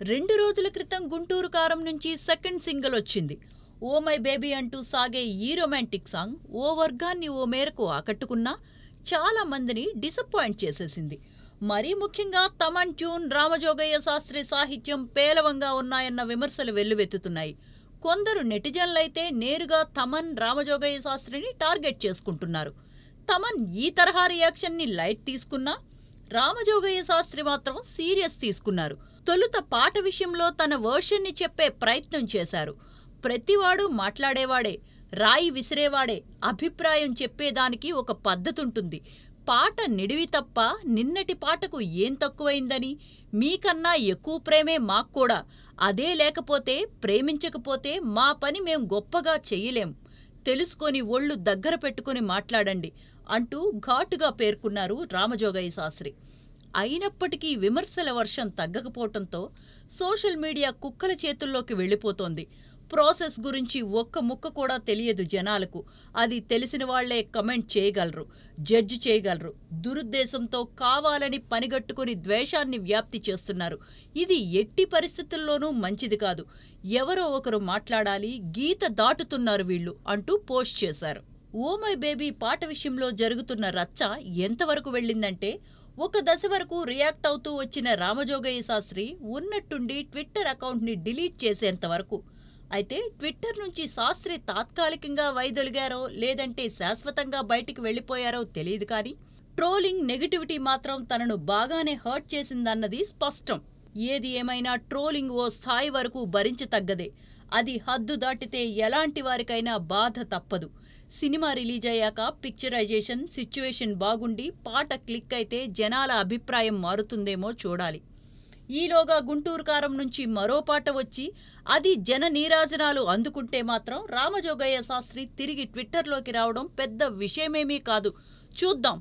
2 రోజుల క్రితం గుంటూరు కారం నుంచి సెకండ్ సింగిల్ వచ్చింది. ఓ మై బేబీ అంటూ సాగే ఈ రొమాంటిక్ సాంగ్ ఓ వర్గాన్ని ఓ మేరకు ఆకట్టుకున్నా చాలా మందిని డిసప్పాయింట్ చేసేసింది. మరీ ముఖ్యంగా తమన్ ట్యూన్, రామజోగయ్య శాస్త్రి సాహిత్యం పేలవంగా ఉన్నాయన్న విమర్శలు వెల్లువెత్తుతున్నాయి. కొందరు నెటిజన్లైతే నేరుగా తమన్, రామజోగయ్య శాస్త్రిని టార్గెట్ చేసుకుంటున్నారు. తమన్ ఈ తరహా రియాక్షన్ని లైట్ తీసుకున్నా రామజోగయ్య శాస్త్రి మాత్రం సీరియస్ తీసుకున్నారు. తొలుత పాట విషయంలో తన వర్షన్ని చెప్పే ప్రయత్నం చేశారు. ప్రతివాడు మాట్లాడేవాడే, రాయి విసిరేవాడే, అభిప్రాయం చెప్పేదానికి ఒక పద్ధతుంటుంది. పాట నిడివి తప్ప నిన్నటి పాటకు ఏం తక్కువైందని, మీకన్నా ఎక్కువ ప్రేమే మాక్కూడా, అదే లేకపోతే ప్రేమించకపోతే మా పని మేం గొప్పగా చెయ్యలేం, తెలుసుకొని ఒళ్ళు దగ్గర పెట్టుకుని మాట్లాడండి అంటూ ఘాటుగా పేర్కొన్నారు రామజోగయ్య శాస్త్రి. అయినప్పటికీ విమర్శల వర్షం తగ్గకపోవటంతో సోషల్ మీడియా కుక్కల చేతుల్లోకి వెళ్ళిపోతోంది. ప్రాసెస్ గురించి ఒక్క ముక్క కూడా తెలియదు జనాలకు. అది తెలిసిన వాళ్లే కమెంట్ చేయగలరు, జడ్జి చేయగలరు. దురుద్దేశంతో కావాలని పనిగట్టుకుని ద్వేషాన్ని వ్యాప్తి చేస్తున్నారు. ఇది ఎట్టి పరిస్థితుల్లోనూ మంచిది కాదు. ఎవరో ఒకరు మాట్లాడాలి, గీత దాటుతున్నారు వీళ్లు అంటూ పోస్ట్ చేశారు. ఓ మై బేబీ పాట విషయంలో జరుగుతున్న రచ్చ ఎంతవరకు వెళ్ళిందంటే, ఒక దశ వరకు రియాక్ట్ అవుతూ వచ్చిన రామజోగయ్య శాస్త్రి ఉన్నట్టుండి ట్విట్టర్ అకౌంట్ని డిలీట్ చేసేంతవరకు. అయితే ట్విట్టర్ నుంచి శాస్త్రి తాత్కాలికంగా వైదొలిగారో లేదంటే శాశ్వతంగా బయటికి వెళ్లిపోయారో తెలియదు కానీ, ట్రోలింగ్ నెగటివిటీ మాత్రం తనను బాగానే హర్ట్ చేసిందన్నది స్పష్టం. ఏది ఏమైనా ట్రోలింగ్ ఓ స్థాయి వరకు భరించతగ్గదే. అది హద్దు దాటితే ఎలాంటి వారికైనా బాధ తప్పదు. సినిమా రిలీజ్ అయ్యాక పిక్చరైజేషన్, సిచ్యువేషన్ బాగుండి పాట క్లిక్ అయితే జనాల అభిప్రాయం మారుతుందేమో చూడాలి. ఈలోగా గుంటూరు కారం నుంచి మరో పాట వచ్చి అది జన నీరాజనాలు అందుకుంటే మాత్రం రామజోగయ్య శాస్త్రి తిరిగి ట్విట్టర్లోకి రావడం పెద్ద విషయమేమీ కాదు. చూద్దాం.